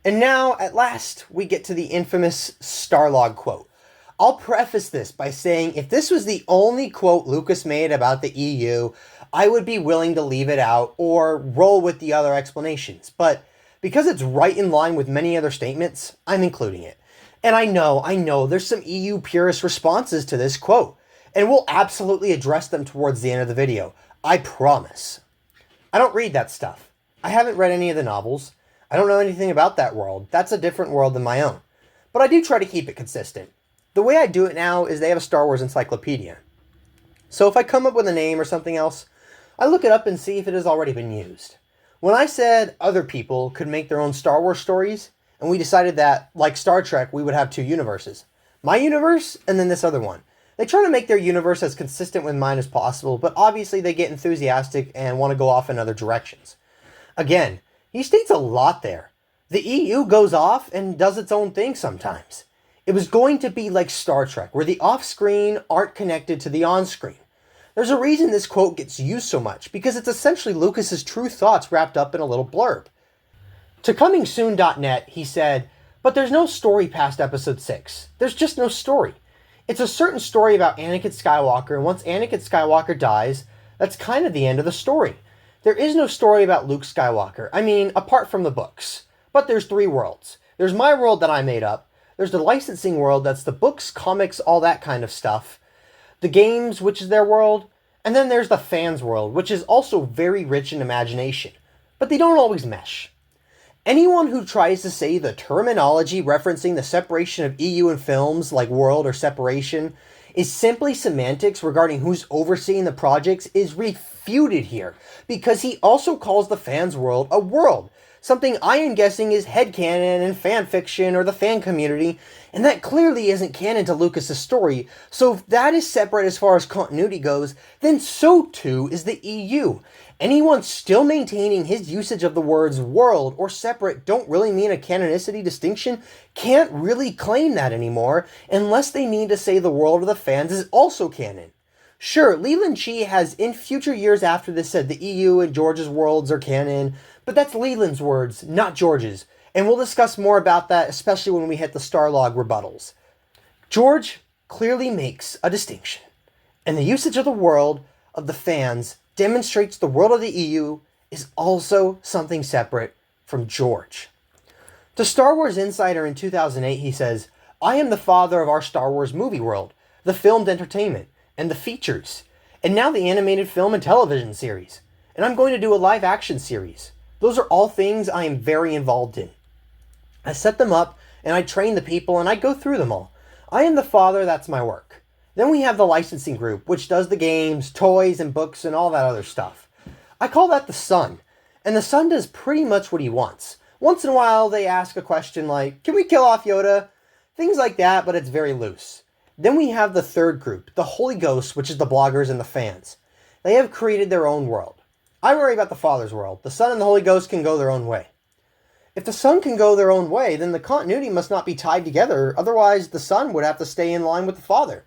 And now, at last, we get to the infamous Starlog quote. I'll preface this by saying if this was the only quote Lucas made about the EU, I would be willing to leave it out or roll with the other explanations. But because it's right in line with many other statements, I'm including it. And I know, there's some EU purist responses to this quote, and we'll absolutely address them towards the end of the video. I promise. I don't read that stuff. I haven't read any of the novels. I don't know anything about that world. That's a different world than my own. But I do try to keep it consistent. The way I do it now is they have a Star Wars encyclopedia. So if I come up with a name or something else, I look it up and see if it has already been used. When I said other people could make their own Star Wars stories, and we decided that, like Star Trek, we would have two universes. My universe, and then this other one. They try to make their universe as consistent with mine as possible, but obviously they get enthusiastic and want to go off in other directions. Again, he states a lot there. The EU goes off and does its own thing sometimes. It was going to be like Star Trek, where the off-screen aren't connected to the on-screen. There's a reason this quote gets used so much, because it's essentially Lucas's true thoughts wrapped up in a little blurb. To comingsoon.net, he said, "But there's no story past episode 6. There's just no story. It's a certain story about Anakin Skywalker, and once Anakin Skywalker dies, that's kind of the end of the story. There is no story about Luke Skywalker. I mean, apart from the books. But there's 3 worlds. There's my world that I made up. There's the licensing world, that's the books, comics, all that kind of stuff. The games, which is their world. And then there's the fans' world, which is also very rich in imagination. But they don't always mesh. Anyone who tries to say the terminology referencing the separation of EU in films, like world or separation, is simply semantics regarding who's overseeing the projects is refuted here, because he also calls the fans' world a world, something I am guessing is headcanon and fanfiction or the fan community, and that clearly isn't canon to Lucas's story, so if that is separate as far as continuity goes, then so too is the EU. Anyone still maintaining his usage of the words world or separate don't really mean a canonicity distinction can't really claim that anymore, unless they need to say the world of the fans is also canon. Sure, Leland Chee has in future years after this said the EU and George's worlds are canon, but that's Leland's words, not George's, and we'll discuss more about that, especially when we hit the Starlog rebuttals. George clearly makes a distinction, and the usage of the world of the fans demonstrates the world of the EU is also something separate from George. To Star Wars Insider in 2008, he says, "I am the father of our Star Wars movie world, the filmed entertainment, and the features, and now the animated film and television series. And I'm going to do a live action series. Those are all things I am very involved in. I set them up, and I train the people, and I go through them all. I am the father, that's my work. Then we have the licensing group, which does the games, toys, and books, and all that other stuff. I call that the son, and the son does pretty much what he wants. Once in a while, they ask a question like, can we kill off Yoda? Things like that, but it's very loose. Then we have the third group, the Holy Ghost, which is the bloggers and the fans. They have created their own world. I worry about the Father's world. The Son and the Holy Ghost can go their own way. If the Son can go their own way, then the continuity must not be tied together, otherwise the Son would have to stay in line with the Father.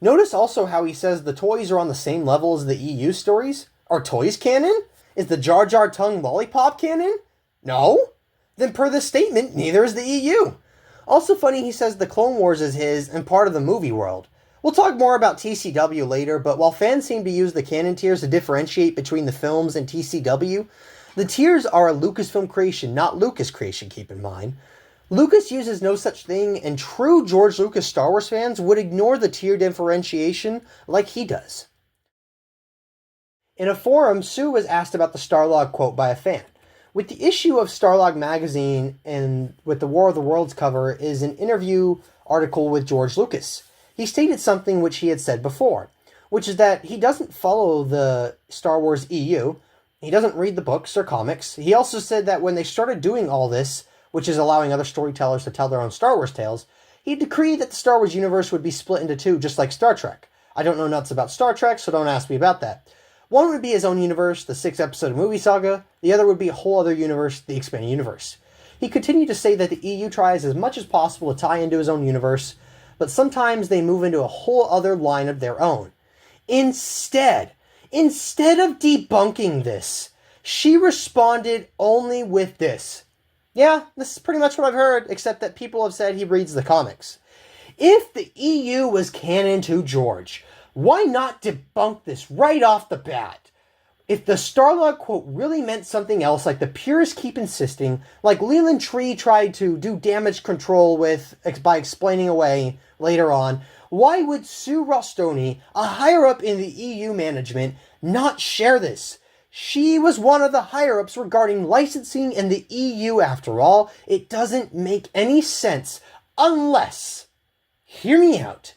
Notice also how he says the toys are on the same level as the EU stories? Are toys canon? Is the Jar Jar tongue lollipop canon? No. Then per this statement, neither is the EU. Also funny, he says the Clone Wars is his and part of the movie world. We'll talk more about TCW later, but while fans seem to use the canon tiers to differentiate between the films and TCW, the tiers are a Lucasfilm creation, not Lucas creation, keep in mind. Lucas uses no such thing, and true George Lucas Star Wars fans would ignore the tier differentiation like he does. In a forum, Sue was asked about the Starlog quote by a fan. With the issue of Starlog magazine and with the War of the Worlds cover is an interview article with George Lucas. He stated something which he had said before, which is that he doesn't follow the Star Wars EU. He doesn't read the books or comics. He also said that when they started doing all this, which is allowing other storytellers to tell their own Star Wars tales, he decreed that the Star Wars universe would be split into two, just like Star Trek. I don't know nuts about Star Trek, so don't ask me about that. One would be his own universe, the 6-episode movie saga. The other would be a whole other universe, the expanded universe. He continued to say that the EU tries as much as possible to tie into his own universe, but sometimes they move into a whole other line of their own. Instead of debunking this, she responded only with this. Yeah, this is pretty much what I've heard, except that people have said he reads the comics. If the EU was canon to George, why not debunk this right off the bat? If the Starlog quote really meant something else, like the purists keep insisting, like Leland Chee tried to do damage control with by explaining away later on, why would Sue Rostoni, a higher up in the EU management, not share this? She was one of the higher ups regarding licensing in the EU after all. It doesn't make any sense unless, hear me out,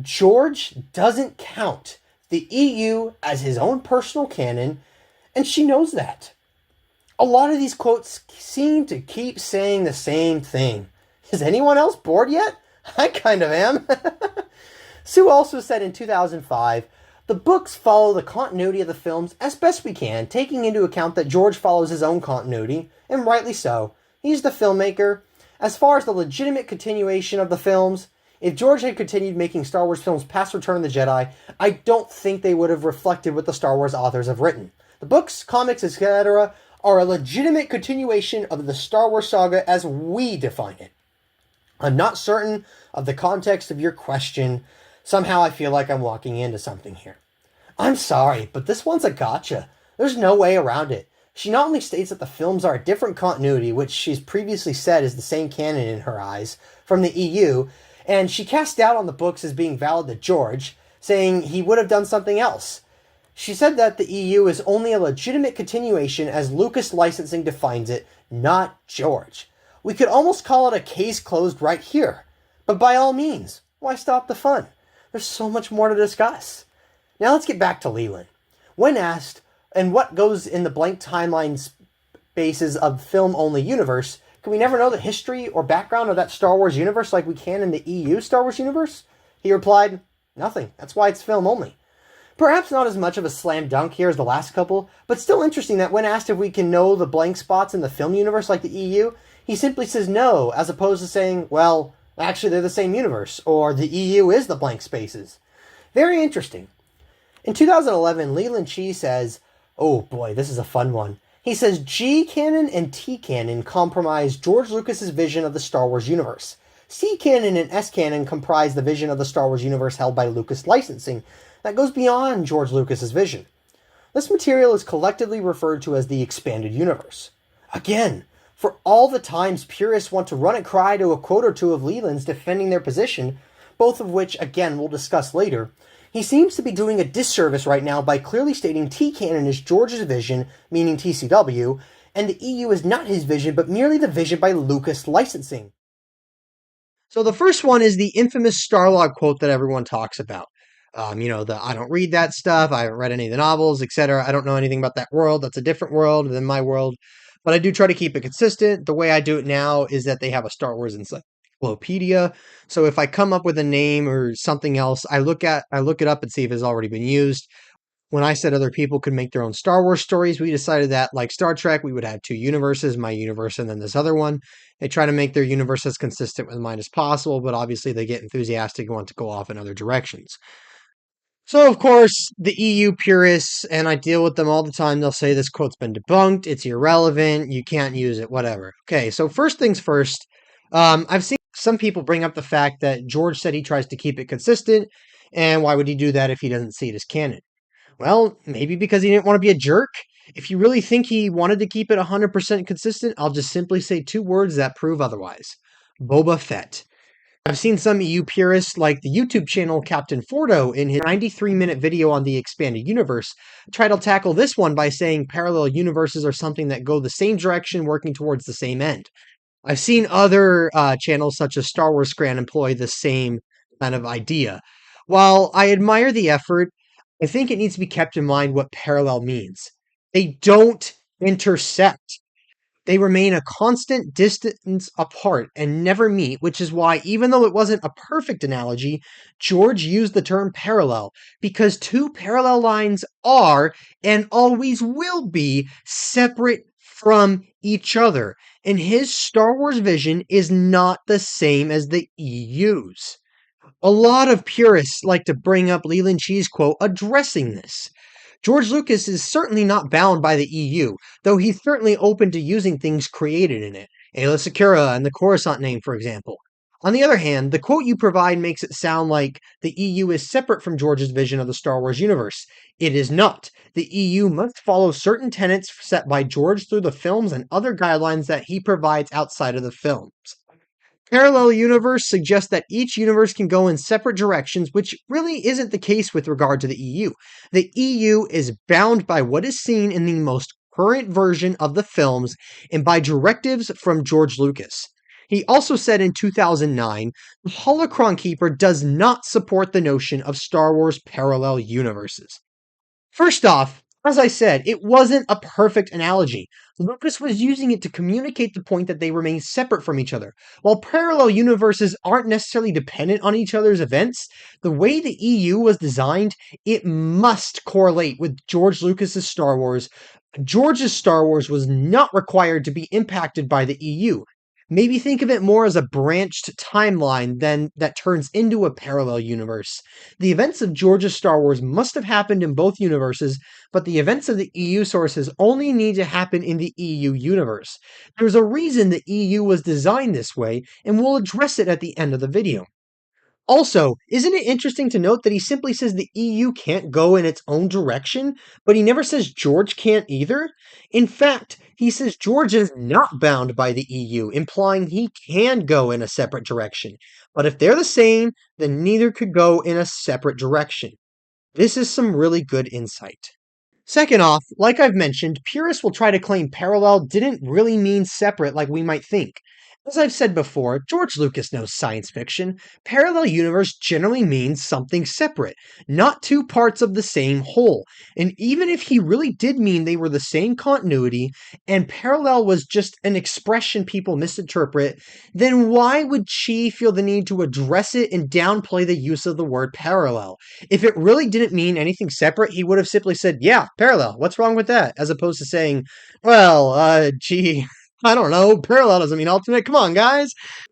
George doesn't count the EU as his own personal canon, and she knows that. A lot of these quotes seem to keep saying the same thing. Is anyone else bored yet? I kind of am. Sue also said in 2005, the books follow the continuity of the films as best we can, taking into account that George follows his own continuity, and rightly so. He's the filmmaker. As far as the legitimate continuation of the films, if George had continued making Star Wars films past Return of the Jedi, I don't think they would have reflected what the Star Wars authors have written. The books, comics, etc. are a legitimate continuation of the Star Wars saga as we define it. I'm not certain of the context of your question. Somehow I feel like I'm walking into something here. I'm sorry, but this one's a gotcha. There's no way around it. She not only states that the films are a different continuity, which she's previously said is the same canon in her eyes, from the EU, and she cast doubt on the books as being valid to George, saying he would have done something else. She said that the EU is only a legitimate continuation as Lucas licensing defines it, not George. We could almost call it a case closed right here. But by all means, why stop the fun? There's so much more to discuss. Now let's get back to Leland. When asked, and what goes in the blank timeline spaces of film-only universe, can we never know the history or background of that Star Wars universe like we can in the EU Star Wars universe? He replied, nothing. That's why it's film only. Perhaps not as much of a slam dunk here as the last couple, but still interesting that when asked if we can know the blank spots in the film universe like the EU, he simply says no, as opposed to saying, well, actually they're the same universe, or the EU is the blank spaces. Very interesting. In 2011, Leland Chee says, oh boy, this is a fun one. He says G canon and T canon comprise George Lucas's vision of the Star Wars universe. C canon and S canon comprise the vision of the Star Wars universe held by Lucas licensing that goes beyond George Lucas's vision. This material is collectively referred to as the expanded universe. Again, for all the times purists want to run and cry to a quote or two of Leland's defending their position, both of which, again, we'll discuss later, he seems to be doing a disservice right now by clearly stating T-canon is George's vision, meaning TCW, and the EU is not his vision, but merely the vision by Lucas licensing. So the first one is the infamous Starlog quote that everyone talks about. I don't read that stuff, I haven't read any of the novels, etc. I don't know anything about that world. That's a different world than my world. But I do try to keep it consistent. The way I do it now is that they have a Star Wars encyclopedia. So if I come up with a name or something else, I look it up and see if it's already been used. When I said other people could make their own Star Wars stories, we decided that, like Star Trek, we would have two universes, my universe and then this other one. They try to make their universe as consistent with mine as possible, but obviously they get enthusiastic and want to go off in other directions. So, of course, the EU purists, and I deal with them all the time, they'll say this quote's been debunked, it's irrelevant, you can't use it, whatever. Okay, so first things first, I've seen some people bring up the fact that George said he tries to keep it consistent, and why would he do that if he doesn't see it as canon? Well, maybe because he didn't want to be a jerk. If you really think he wanted to keep it 100% consistent, I'll just simply say two words that prove otherwise. Boba Fett. I've seen some EU purists, like the YouTube channel Captain Fordo, in his 93-minute video on the expanded universe, try to tackle this one by saying parallel universes are something that go the same direction, working towards the same end. I've seen other channels, such as Wars-Skran, employ the same kind of idea. While I admire the effort, I think it needs to be kept in mind what parallel means. They don't intersect. They remain a constant distance apart and never meet, which is why, even though it wasn't a perfect analogy, George used the term parallel, because two parallel lines are, and always will be, separate from each other, and his Star Wars vision is not the same as the EU's. A lot of purists like to bring up Leland Chee's quote addressing this. George Lucas is certainly not bound by the EU, though he's certainly open to using things created in it. Aayla Secura and the Coruscant name, for example. On the other hand, the quote you provide makes it sound like the EU is separate from George's vision of the Star Wars universe. It is not. The EU must follow certain tenets set by George through the films and other guidelines that he provides outside of the films. Parallel universe suggests that each universe can go in separate directions, which really isn't the case with regard to the EU. The EU is bound by what is seen in the most current version of the films and by directives from George Lucas. He also said in 2009, the Holocron Keeper does not support the notion of Star Wars parallel universes. First off, as I said, it wasn't a perfect analogy. Lucas was using it to communicate the point that they remain separate from each other. While parallel universes aren't necessarily dependent on each other's events, the way the EU was designed, it must correlate with George Lucas's Star Wars. George's Star Wars was not required to be impacted by the EU. Maybe think of it more as a branched timeline than that turns into a parallel universe. The events of George's Star Wars must have happened in both universes, but the events of the EU sources only need to happen in the EU universe. There's a reason the EU was designed this way, and we'll address it at the end of the video. Also, isn't it interesting to note that he simply says the EU can't go in its own direction, but he never says George can't either? In fact, he says George is not bound by the EU, implying he can go in a separate direction. But if they're the same, then neither could go in a separate direction. This is some really good insight. Second off, like I've mentioned, purists will try to claim parallel didn't really mean separate like we might think. As I've said before, George Lucas knows science fiction. Parallel universe generally means something separate, not two parts of the same whole. And even if he really did mean they were the same continuity, and parallel was just an expression people misinterpret, then why would Chee feel the need to address it and downplay the use of the word parallel? If it really didn't mean anything separate, he would have simply said, yeah, parallel, what's wrong with that? As opposed to saying, well, gee, I don't know. Parallel doesn't mean alternate. Come on, guys.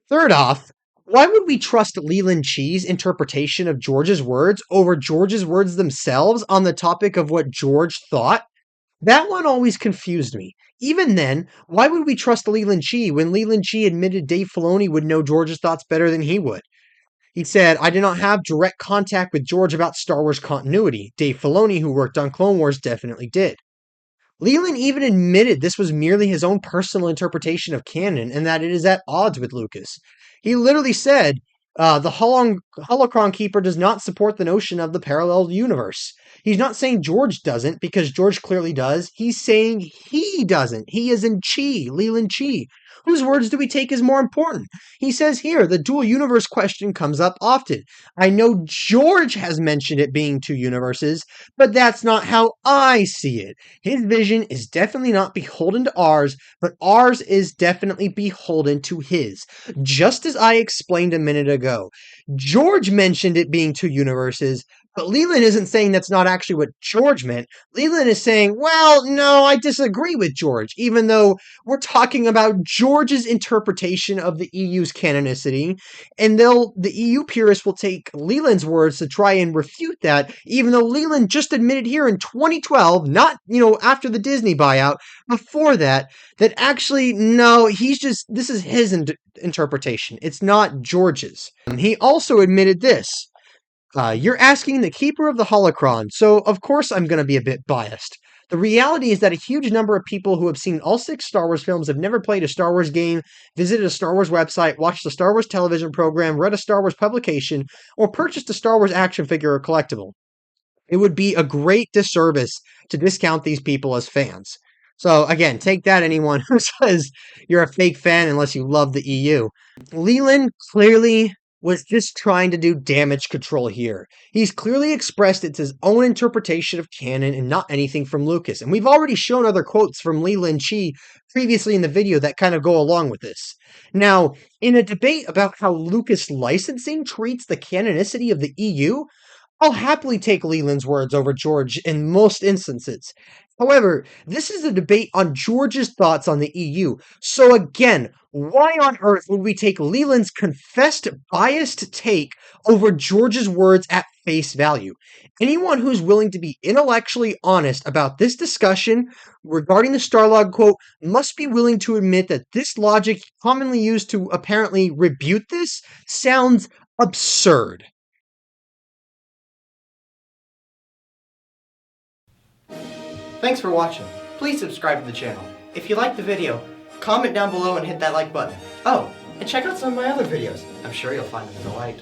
Third off, why would we trust Leland Chee's interpretation of George's words over George's words themselves on the topic of what George thought? That one always confused me. Even then, why would we trust Leland Chee when Leland Chee admitted Dave Filoni would know George's thoughts better than he would? He said, I did not have direct contact with George about Star Wars continuity. Dave Filoni, who worked on Clone Wars, definitely did. Leland even admitted this was merely his own personal interpretation of canon and that it is at odds with Lucas. He literally said, the Holocron Keeper does not support the notion of the parallel universe. He's not saying George doesn't, because George clearly does. He's saying he doesn't. He is in Chee, Leland Chee. Whose words do we take as more important? He says here, the dual universe question comes up often. I know George has mentioned it being two universes, but that's not how I see it. His vision is definitely not beholden to ours, but ours is definitely beholden to his. Just as I explained a minute ago. George mentioned it being two universes, but Leland isn't saying that's not actually what George meant. Leland is saying, well, no, I disagree with George, even though we're talking about George's interpretation of the EU's canonicity, and the EU purists will take Leland's words to try and refute that, even though Leland just admitted here in 2012, not, after the Disney buyout, before that actually, no, this is his interpretation. It's not George's. He also admitted this. You're asking the keeper of the holocron, so of course I'm going to be a bit biased. The reality is that a huge number of people who have seen all 6 Star Wars films have never played a Star Wars game, visited a Star Wars website, watched a Star Wars television program, read a Star Wars publication, or purchased a Star Wars action figure or collectible. It would be a great disservice to discount these people as fans. So again, take that, anyone who says you're a fake fan unless you love the EU. Leland clearly was just trying to do damage control here. He's clearly expressed it's his own interpretation of canon and not anything from Lucas. And we've already shown other quotes from Leland Chee previously in the video that kind of go along with this. Now, in a debate about how Lucas licensing treats the canonicity of the EU, I'll happily take Leland's words over George in most instances. However, this is a debate on George's thoughts on the EU. So again, why on earth would we take Leland's confessed biased take over George's words at face value. Anyone who's willing to be intellectually honest about this discussion regarding the Starlog quote must be willing to admit that this logic commonly used to apparently rebut this sounds absurd. Thanks for watching. Please subscribe to the channel. If you liked the video, comment down below and hit that like button. Oh, and check out some of my other videos. I'm sure you'll find them in the light.